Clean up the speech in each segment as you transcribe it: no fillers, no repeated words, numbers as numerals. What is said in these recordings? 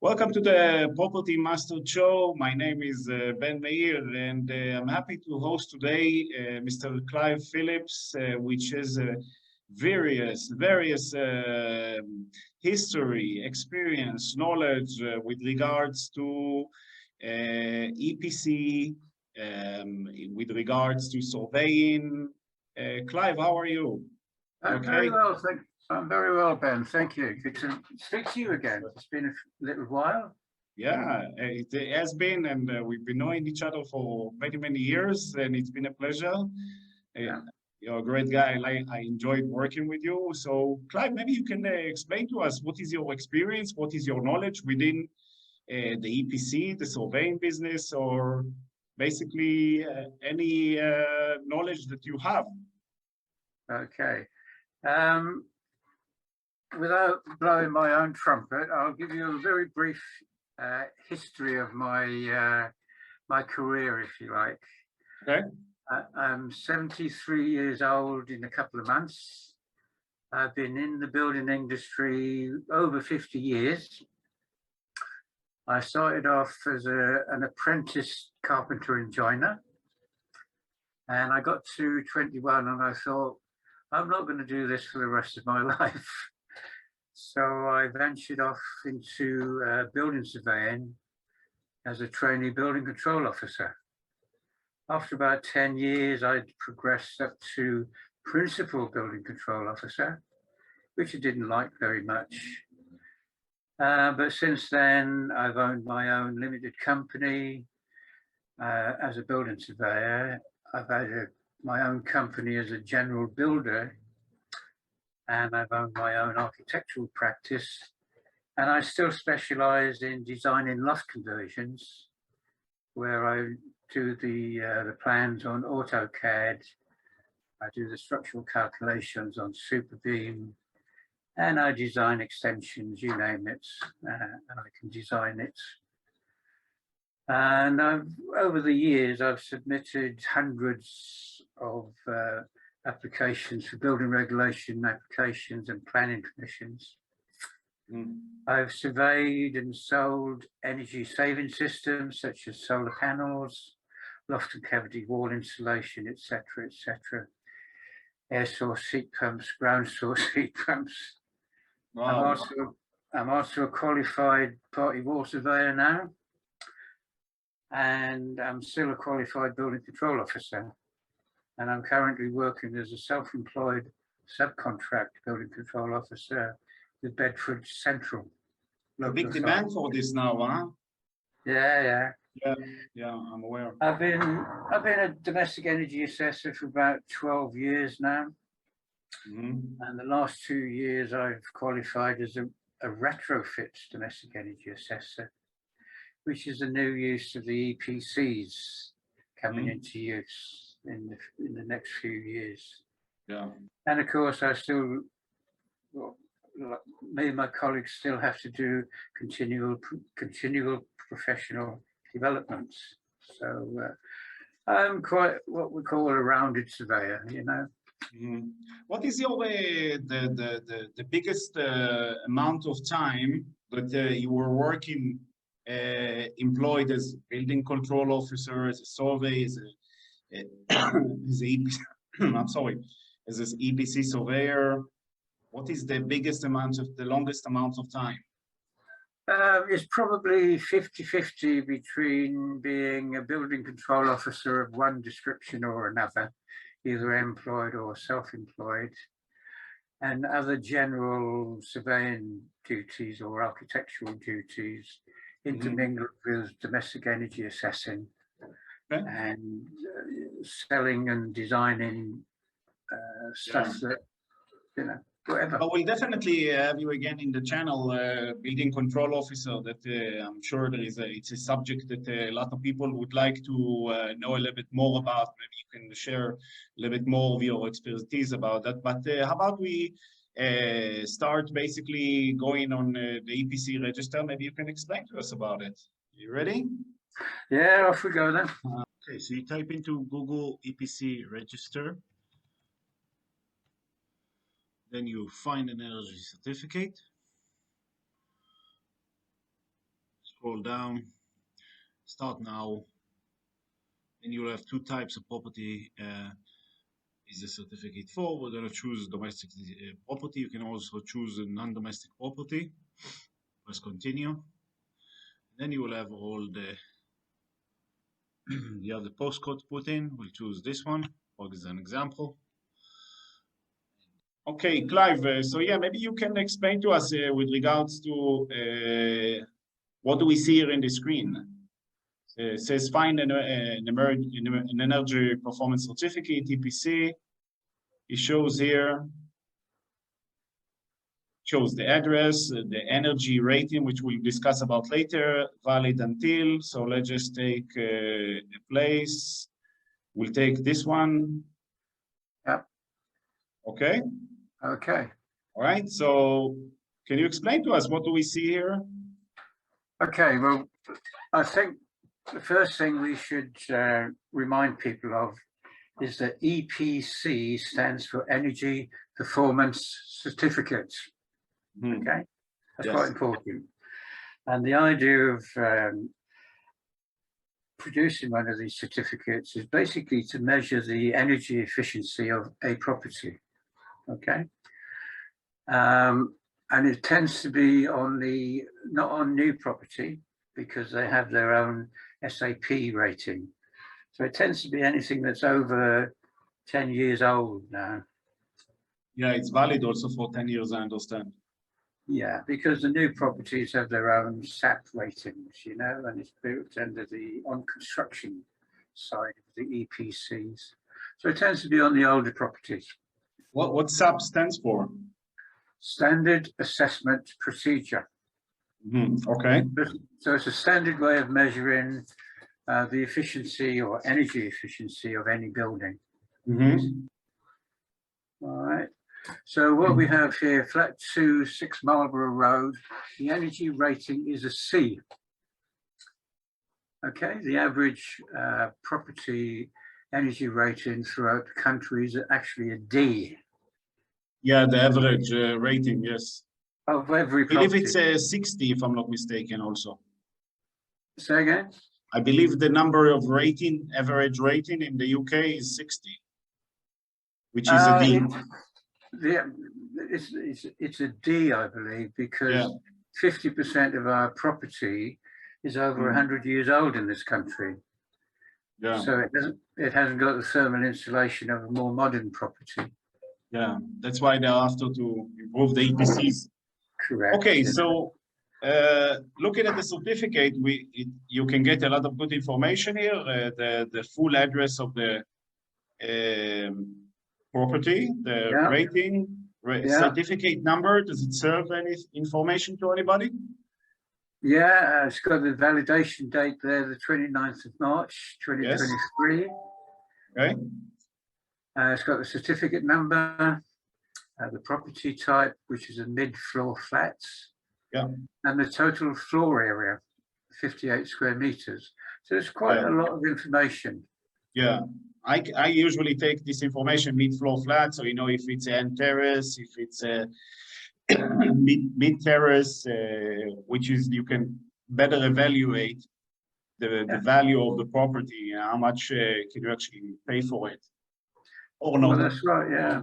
Welcome to the Property Master Show. My name is Ben Meir, and I'm happy to host today Mr. Clive Phillips, which has various history, experience, knowledge with regards to EPC, with regards to surveying. Clive, how are you? I'm very well, I'm very well, Ben. Thank you. Good to speak to you again. It's been a little while. Yeah, it has been, and we've been knowing each other for many years, and it's been a pleasure. Yeah. You're a great guy. I enjoyed working with you. So, Clive, maybe you can explain to us what is your experience, what is your knowledge within the EPC, the surveying business, or basically any knowledge that you have. Okay. Without blowing my own trumpet, I'll give you a very brief history of my my career, if you like. Okay. I'm 73 years old in a couple of months. I've been in the building industry over 50 years. I started off as an apprentice carpenter and joiner, and I got to 21 and I thought, I'm not going to do this for the rest of my life. So I ventured off into building surveying as a trainee building control officer. After about 10 years, I'd progressed up to principal building control officer, which I didn't like very much. But since then, I've owned my own limited company as a building surveyor. I've had my own company as a general builder, and I've owned my own architectural practice. And I still specialize in designing loft conversions, where I do the plans on AutoCAD. I do the structural calculations on Superbeam, and I design extensions, you name it, and I can design it. And over the years, I've submitted hundreds of applications for building regulation applications and planning permissions. I've surveyed and sold energy saving systems such as solar panels, loft and cavity wall insulation, etc., air source heat pumps, ground source heat pumps. Wow. I'm also a qualified party wall surveyor now, and I'm still a qualified building control officer. And I'm currently working as a self-employed subcontract building control officer with Bedford Central. A big demand for this now, huh? Yeah, I'm aware. I've been a domestic energy assessor for about 12 years now. And the last 2 years I've qualified as a retrofit domestic energy assessor, which is a new use of the EPCs coming into use in the next few years. Yeah. And of course, I still, me and my colleagues still have to do continual professional developments. So I'm quite what we call a rounded surveyor, you know. What is your the biggest amount of time that you were working employed as building control officer, as a survey, as I'm sorry, as an EPC surveyor? What is the longest amount of time? It's probably 50-50 between being a building control officer of one description or another, either employed or self-employed, and other general surveying duties or architectural duties intermingled with domestic energy assessing and selling and designing stuff that, you know, whatever. But we'll definitely have you again in the channel, building control officer, that I'm sure it's a subject that a lot of people would like to know a little bit more about. Maybe you can share a little bit more of your expertise about that. But how about we start basically going on the EPC register? Maybe you can explain to us about it. You ready? Yeah, off we go then. Okay, so you type into Google EPC Register. Then you find an energy certificate. scroll down, start now, and you'll have two types of property. Is a certificate for. We're going to choose domestic property. You can also choose a non-domestic property. Press continue. Then you will have all the you have the postcode put in. We'll choose this one for an example. Okay, Clive, so yeah, maybe you can explain to us with regards to what do we see here in the screen? It says find an energy performance certificate, EPC. It shows here, shows the address, the energy rating, which we'll discuss about later, valid until. So let's just take a place. We'll take this one. Yep. Okay. Okay. All right. So can you explain to us what do we see here? Okay. Well, I think the first thing we should remind people of is that EPC stands for Energy Performance Certificates. Okay, that's quite important. And the idea of producing one of these certificates is basically to measure the energy efficiency of a property. Okay, and it tends to be on not on new property because they have their own SAP rating. So it tends to be anything that's over 10 years old now. Yeah, it's valid also for 10 years, I understand. Yeah, because the new properties have their own SAP ratings, you know, and it's built under the on construction side of the EPCs. So it tends to be on the older properties. What SAP stands for? Standard Assessment Procedure. Okay. So it's a standard way of measuring the efficiency or energy efficiency of any building. All right. So what we have here, flat 2, 6 Marlborough Road, the energy rating is a C. Okay, the average property energy rating throughout the country is actually a D. Yeah, the average rating, yes. Of every property. I believe it's 60, if I'm not mistaken, also. Say again? I believe the number of average rating in the UK is 60, which is a D. It's a D, I believe, because 50% of our property is over 100 years old in this country. Yeah. So it hasn't got the thermal insulation of a more modern property. Yeah, that's why they're after to improve the EPCs. Correct. Okay, so looking at the certificate, you can get a lot of good information here. The full address of the property, the rating, certificate number. Does it serve any information to anybody? Yeah, it's got the validation date there, the 29th of March, 2023. Yes. Okay. It's got the certificate number, the property type, which is a mid-floor flats. Yeah. And the total floor area, 58 square meters. So it's quite a lot of information. Yeah. I usually take this information mid-floor flat, so you know if it's an end terrace, if it's a mid terrace, which is you can better evaluate the value of the property and how much can you actually pay for it. Or not. Well, that's right, yeah.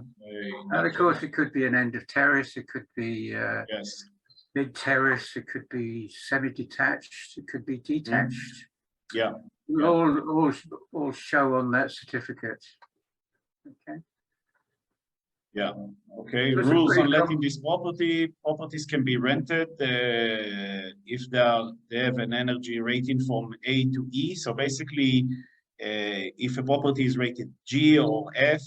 And of course, it could be an end of terrace, it could be mid terrace, it could be semi-detached, it could be detached. Yeah. All show on that certificate. Okay. Yeah. Okay. Rules on letting this property. Properties can be rented if they have an energy rating from A to E. So basically, if a property is rated G or F,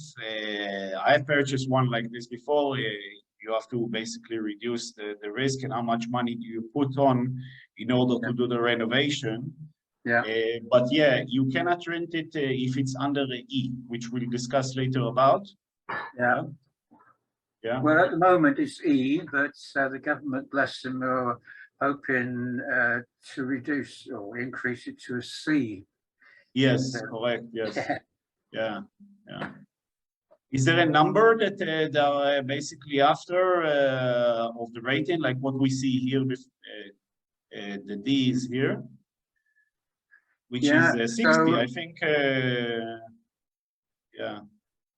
I've purchased one like this before. You have to basically reduce the risk and how much money do you put on in order to do the renovation. Yeah. But yeah, you cannot rent it if it's under the E, which we'll discuss later about. Yeah. Yeah. Well, at the moment it's E, but the government, bless them, are hoping to reduce or increase it to a C. Yes, correct. Yes. Yeah. Yeah. Is there a number that they're basically after of the rating, like what we see here with the D is here, which Yeah, is 60, so I think. Yeah,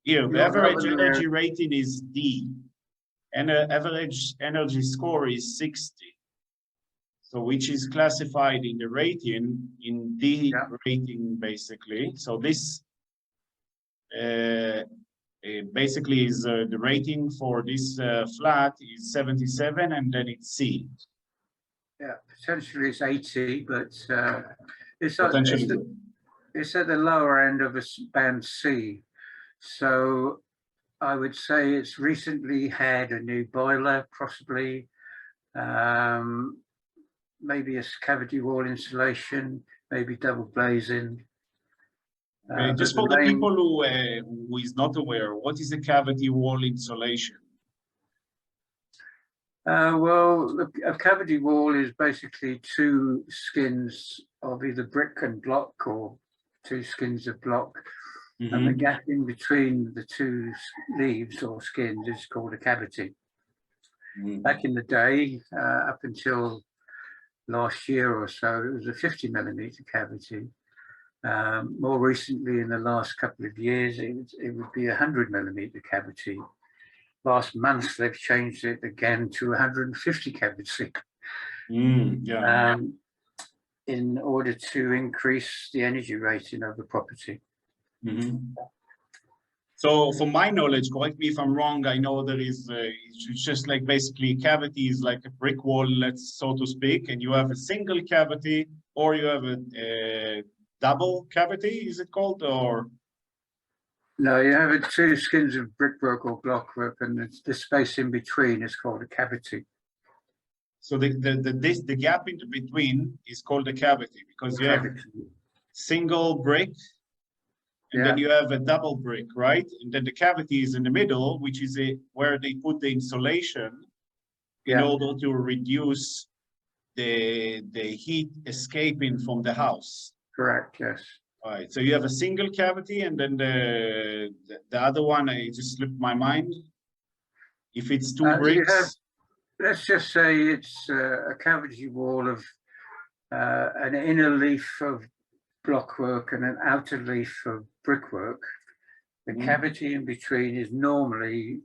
here, you're average over there. energy rating is D, and average energy score is 60. So which is classified in the rating in D rating, basically. So this basically is the rating for this flat is 77, and then it's C. Yeah, potentially it's 80, but it's Potentially. it's at the lower end of a band C. So I would say it's recently had a new boiler, possibly, maybe a cavity wall insulation, maybe double glazing. Okay, just for the people who is not aware, what is a cavity wall insulation? Well, a cavity wall is basically two skins of either brick and block, or two skins of block. Mm-hmm. And the gap in between the two leaves or skins is called a cavity. Mm-hmm. Back in the day, up until last year or so, it was a 50mm cavity. More recently, in the last couple of years, it would be a 100mm cavity. Last month, they've changed it again to 150 cavity. In order to increase the energy rating of the property. Mm-hmm. So from my knowledge, correct me if I'm wrong, I know there is, it's just like basically cavity is like a brick wall, let's so to speak, and you have a single cavity or you have a double cavity, is it called, or? No, you have two skins of brickwork or blockwork, and the space in between is called a cavity. So the gap in between is called a cavity because you have single brick, and then you have a double brick, right? And then the cavity is in the middle, which is where they put the insulation in order to reduce the heat escaping from the house. Correct, yes. All right, so you have a single cavity, and then the other one, I just slipped my mind. If it's two bricks. Let's just say it's a cavity wall of an inner leaf of blockwork and an outer leaf of brickwork. The cavity in between is normally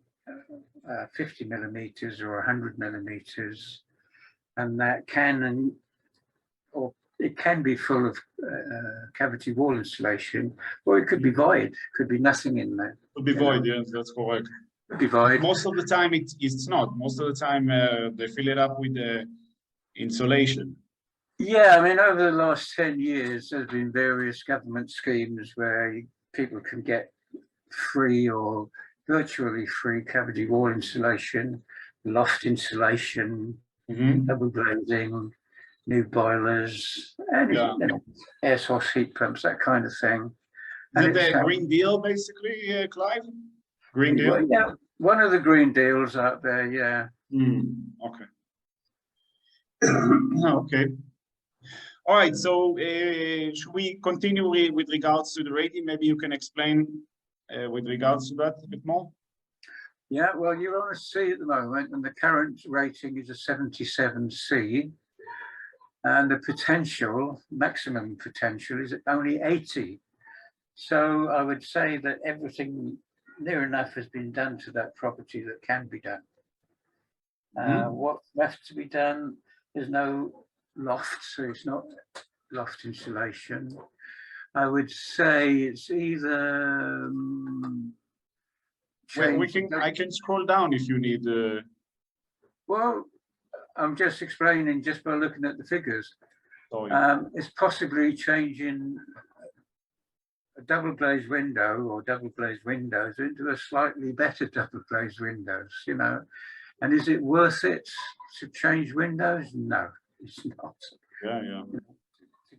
50mm or 100mm, and that it can be full of cavity wall insulation, or it could be void, could be nothing in there. Could be void, yes, that's correct. Could be void. Most of the time it's not. Most of the time they fill it up with the insulation. Yeah, I mean, over the last 10 years, there's been various government schemes where people can get free or virtually free cavity wall insulation, loft insulation, double glazing, new boilers, and air source heat pumps, that kind of thing. Is it the Green Deal, basically, Clive? Green Deal? Well, yeah, one of the Green Deals out there, yeah. Okay. Okay. All right, so should we continue with regards to the rating? Maybe you can explain with regards to that a bit more. Yeah, well, you're on a C at the moment, and the current rating is a 77C. And the potential, maximum potential, is only 80. So I would say that everything near enough has been done to that property that can be done. What's left to be done, there's no loft, so it's not loft insulation. I would say it's either well, I can scroll down if you need. Well, I'm just explaining just by looking at the figures. It's possibly changing a double glazed window or double glazed windows into a slightly better double glazed windows, you know. And is it worth it to change windows? No, it's not. Yeah.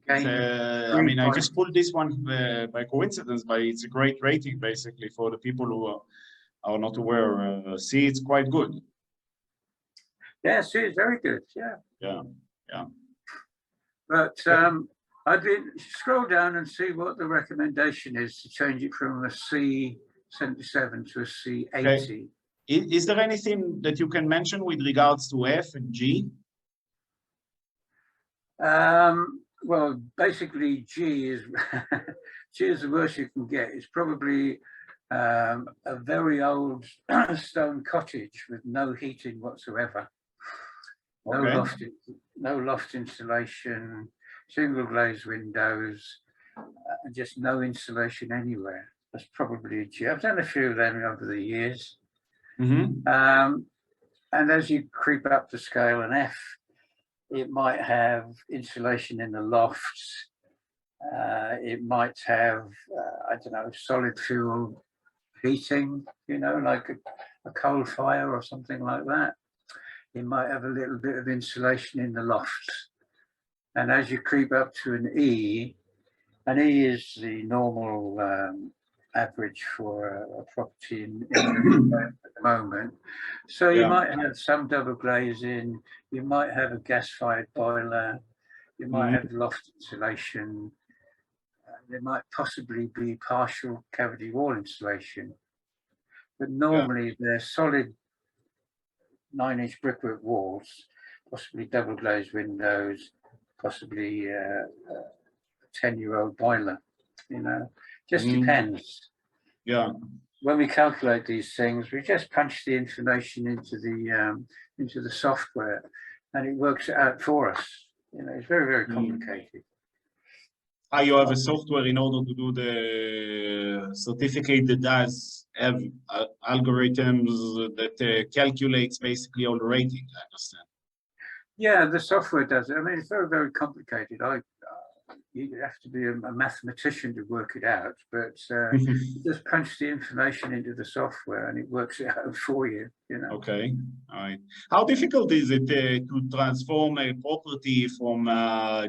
I mean, I just pulled this one by coincidence, but it's a great rating basically for the people who are not aware. See, it's quite good. Yeah, see, it's very good. Yeah. But I'd scroll down and see what the recommendation is to change it from a C77 to a C80. Okay. Is there anything that you can mention with regards to F and G? Well, basically, G is G is the worst you can get. It's probably a very old stone cottage with no heating whatsoever. Okay. No loft insulation, single glazed windows, and just no insulation anywhere. That's probably a G. I've done a few of them over the years. And as you creep up the scale, an F, it might have insulation in the lofts. It might have, I don't know, solid fuel heating, you know, like a coal fire or something like that. It might have a little bit of insulation in the lofts. And as you creep up to an E is the normal average for a property in at the moment. So you might have some double glazing, you might have a gas-fired boiler, you might have loft insulation, there might possibly be partial cavity wall insulation. But normally they're solid 9-inch brickwork walls, possibly double glazed windows, possibly a 10-year-old boiler, you know, just depends. Yeah. When we calculate these things, we just punch the information into the software and it works it out for us. You know, it's very, very complicated. You have a software in order to do the certificate that does have algorithms that calculates basically all the ratings, I understand. Yeah, the software does it. I mean, it's very, very complicated. You have to be a mathematician to work it out, but you just punch the information into the software and it works it out for you, you know. Okay, all right. How difficult is it to transform a property from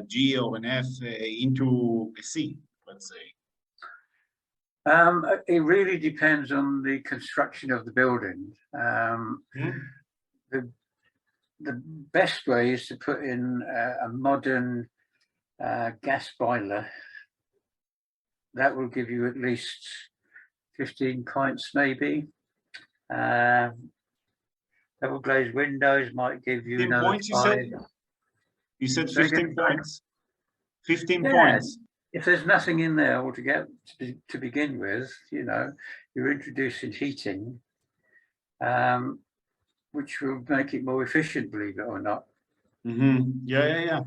G or an F into a C, let's say? It really depends on the construction of the building. The best way is to put in a modern gas boiler. That will give you at least 15 points maybe. Double glazed windows might give you another points, 5. You said 15 points. 15 Yeah, points. If there's nothing in there altogether to begin with, you know, you're introducing heating, which will make it more efficient, believe it or not. Yeah.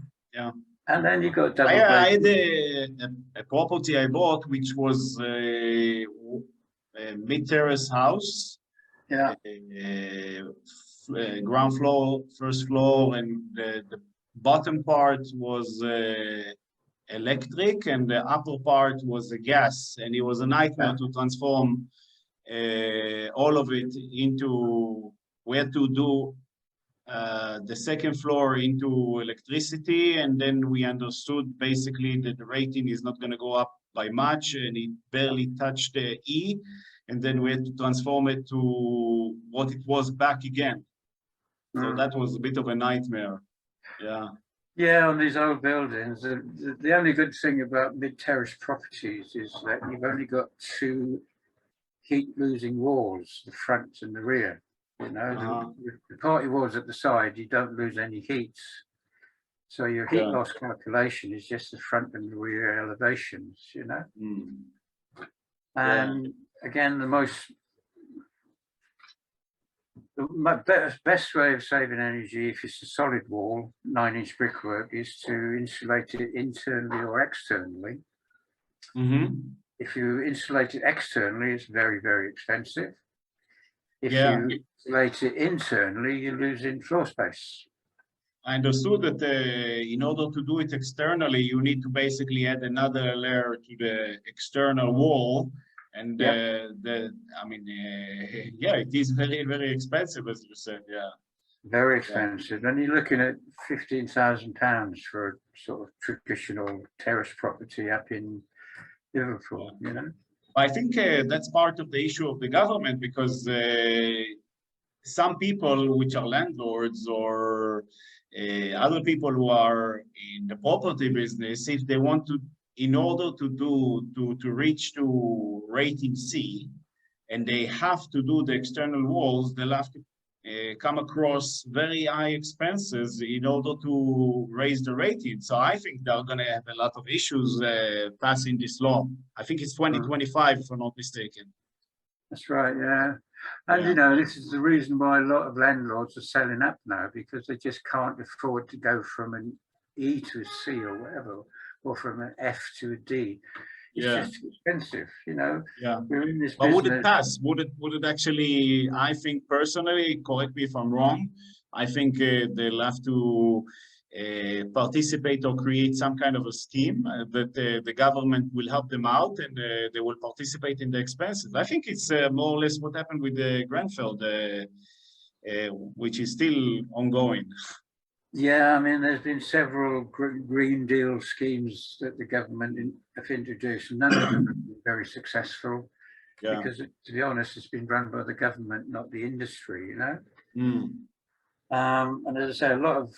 And then you got double I glazed. had a property I bought, which was a mid-terrace house. Yeah. Ground floor, first floor, and the bottom part was electric, and the upper part was a gas, and it was a nightmare to transform all of it into where to do the second floor into electricity, and then we understood basically that the rating is not going to go up by much, and it barely touched the E, and then we had to transform it to what it was back again. So that was a bit of a nightmare. Yeah. Yeah, on these old buildings, the only good thing about mid-terrace properties is that you've only got 2 heat-losing walls, the front and the rear. You know, the party walls at the side, you don't lose any heat. So your heat loss calculation is just the front and the rear elevations, you know. And again, my best way of saving energy, if it's a solid wall, 9-inch brickwork, is to insulate it internally or externally. If you insulate it externally, it's very, very expensive. If you insulate it internally, you lose in floor space. I understood that in order to do it externally, you need to basically add another layer to the external wall. And I mean, it is very, very expensive, as you said. Yeah, very expensive. And you're looking at £15,000 for a sort of traditional terrace property up in Liverpool. You know, I think that's part of the issue of the government, because some people, which are landlords or other people who are in the property business, if they want to, in order to reach to rating C, and they have to do the external walls, they'll have to come across very high expenses in order to raise the rating. So I think they're going to have a lot of issues passing this law. I think it's 2025, if I'm not mistaken. That's right, yeah. And you know, this is the reason why a lot of landlords are selling up now, because they just can't afford to go from an E to a C or whatever, or from an F to a D. It's just too expensive, you know. We're in this but business. would it pass? Would it actually? I think personally, correct me if I'm wrong, I think they'll have to participate or create some kind of a scheme that the government will help them out, and they will participate in the expenses. I think it's more or less what happened with the Grenfell, which is still ongoing. Yeah, I mean, there's been several Green Deal schemes that the government have introduced. None of them have been very successful, because, to be honest, it's been run by the government, not the industry, you know. And as I say, a lot of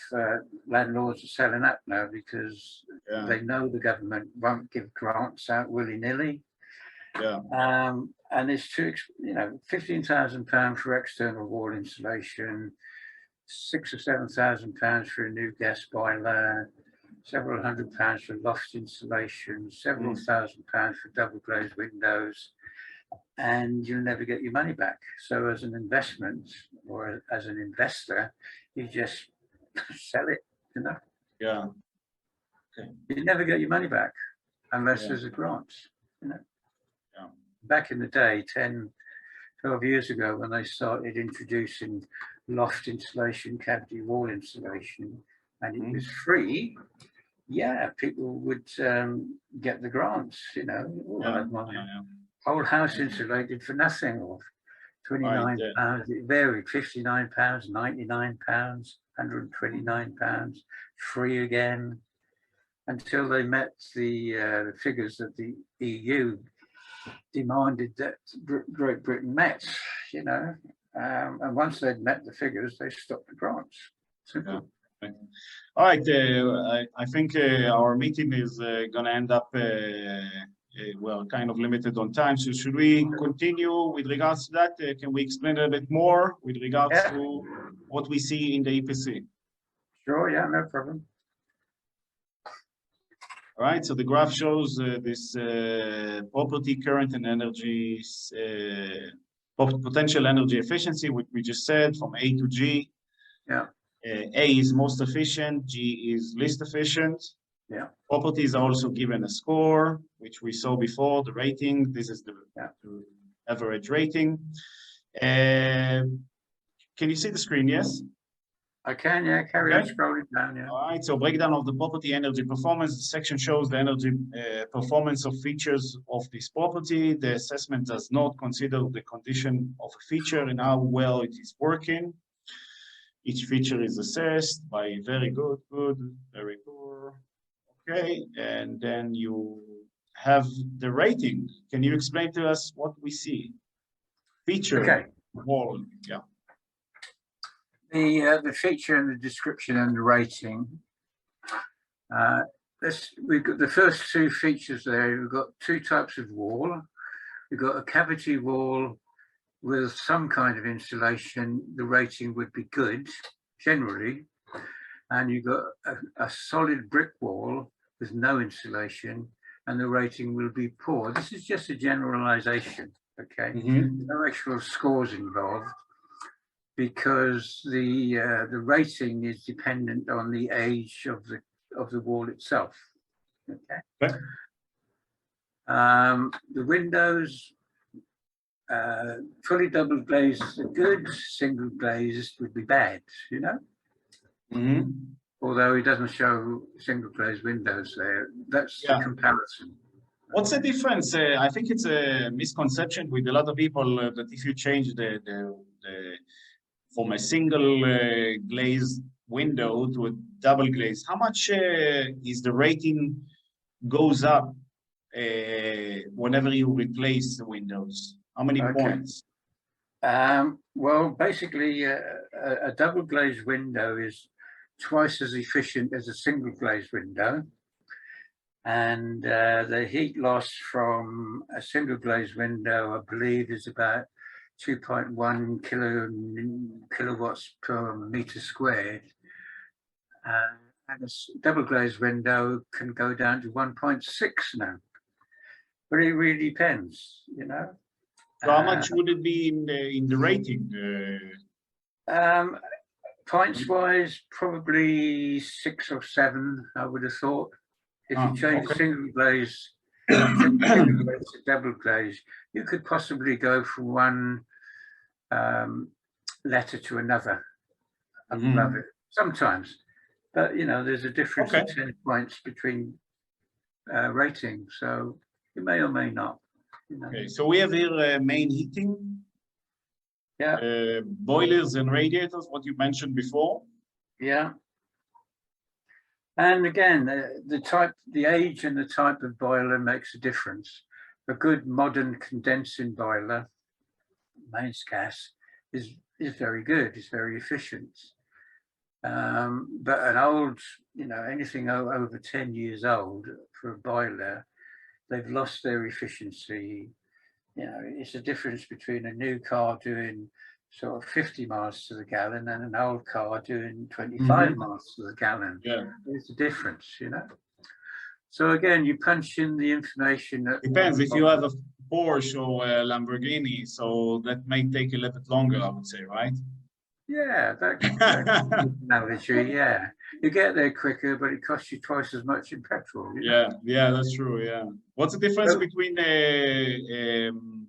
landlords are selling up now because they know the government won't give grants out willy-nilly. And it's too, you know, £15,000 for external wall insulation, £6,000 or £7,000 for a new gas boiler, several £100s for loft insulation, several £1,000s for double glazed windows, and you'll never get your money back. So as an investment or as an investor, you just sell it, you know. You never get your money back unless there's a grant, you know. Back in the day, 10, 12 years ago, when they started introducing loft insulation, cavity wall insulation, and it was free, people would get the grants, you know. Whole house insulated for nothing, or £29. It varied, £59, £99, £129, free again, until they met the figures that the EU demanded that Great Britain met, you know. And once they'd met the figures, they stopped the grants. Simple. All right, I think our meeting is going to end up well, kind of limited on time. So should we continue with regards to that? Can we explain a bit more with regards to what we see in the EPC? Sure, yeah, no problem. All right, so the graph shows this property current and energy, potential energy efficiency, which we just said, from A to G. A is most efficient, G is least efficient. Properties are also given a score, which we saw before, the rating. This is the average rating. Can you see the screen, yes? I can, yeah, carry on scrolling down, All right, so breakdown of the property energy performance. The section shows the energy performance of features of this property. The assessment does not consider the condition of a feature and how well it is working. Each feature is assessed by very good, very poor. Okay, and then you have the rating. Can you explain to us what we see? Feature, wall, The feature and the description and the rating. We've got the first two features there. We've got two types of wall. We've got a cavity wall with some kind of insulation. The rating would be good, generally. And you've got a solid brick wall with no insulation, and the rating will be poor. This is just a generalization, okay? No actual scores involved, because the rating is dependent on the age of the wall itself. Okay. The windows, fully double glazed are good, single glazed would be bad, you know. Although it doesn't show single glazed windows there. That's the comparison. What's the difference? I think it's a misconception with a lot of people that if you change the from a single glazed window to a double glazed, how much is the rating goes up whenever you replace the windows? How many points? Well, basically, a double glazed window is twice as efficient as a single glazed window. And the heat loss from a single glazed window, I believe, is about 2.1 kilowatts per meter squared. And a double glazed window can go down to 1.6 now. But it really depends, you know. So how much would it be in the rating? Points wise, probably 6 or 7, I would have thought. If you change okay. single glaze to double glaze, you could possibly go from one letter to another above it sometimes. But you know, there's a difference of 10 points between ratings, so you may or may not. You know. Okay, so we have here main heating, boilers and radiators, what you mentioned before. Yeah. And again, the age and the type of boiler makes a difference. A good modern condensing boiler, mains gas, is very good, it's very efficient. But an old, you know, anything over 10 years old for a boiler, they've lost their efficiency. You know, it's a difference between a new car doing sort of 50 miles to the gallon and an old car doing 25 miles to the gallon. Yeah. There's a difference, you know. So again, you punch in the information. Depends if you have a Porsche or a Lamborghini, so that may take a little bit longer, I would say, right? Yeah, that's an analogy. Yeah, you get there quicker, but it costs you twice as much in petrol. You know? Yeah, that's true. Yeah. What's the difference between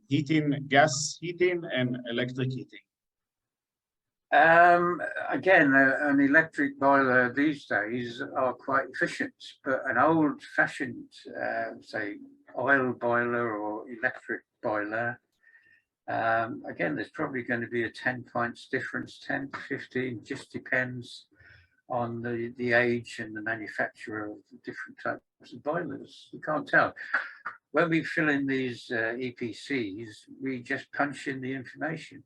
heating, gas heating, and electric heating? Again, an electric boiler these days are quite efficient, but an old-fashioned, say, oil boiler or electric boiler, again, there's probably going to be a 10 points difference, 10 to 15, just depends on the age and the manufacturer of the different types of boilers. You can't tell. When we fill in these EPCs, we just punch in the information.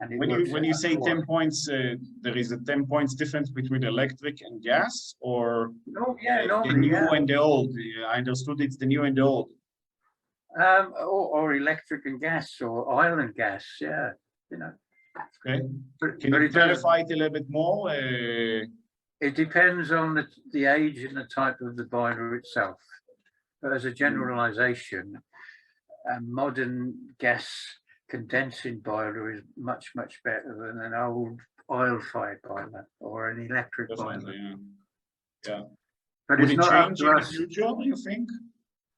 And when you say 10 points, there is a 10 points difference between electric and gas, or the new and the old? I understood it's the new and the old. Or electric and gas, or oil and gas, yeah, you know. Okay. Can you clarify it a little bit more? It depends on the age and the type of the boiler itself. But as a generalization, a modern gas condensing boiler is much, much better than an old oil-fired boiler or an electric boiler. Yeah. But would it's it not change in the future, you think?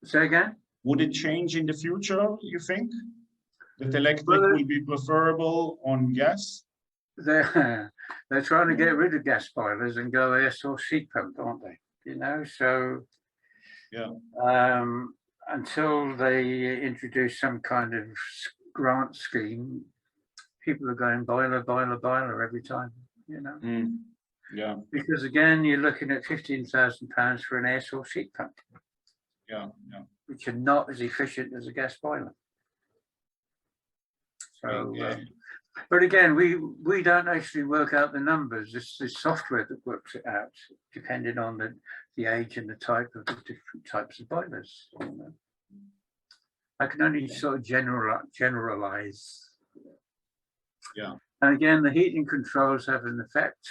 Say again? Would it change in the future, you think? That electric will be preferable on gas? They're trying to get rid of gas boilers and go air source heat pump, aren't they? You know, so until they introduce some kind of grant scheme, people are going boiler, boiler, boiler every time, you know. Yeah. Because again, you're looking at £15,000 for an air source heat pump. Yeah. Which are not as efficient as a gas boiler. So, but again, we don't actually work out the numbers. It's the software that works it out, depending on the age and the type of the different types of boilers. You know. I can only sort of generalize. Yeah. And again, the heating controls have an effect.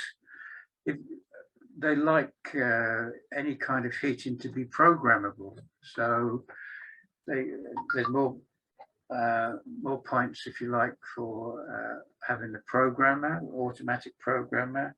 If they like any kind of heating to be programmable, so there's more points, if you like, for having the programmer, automatic programmer.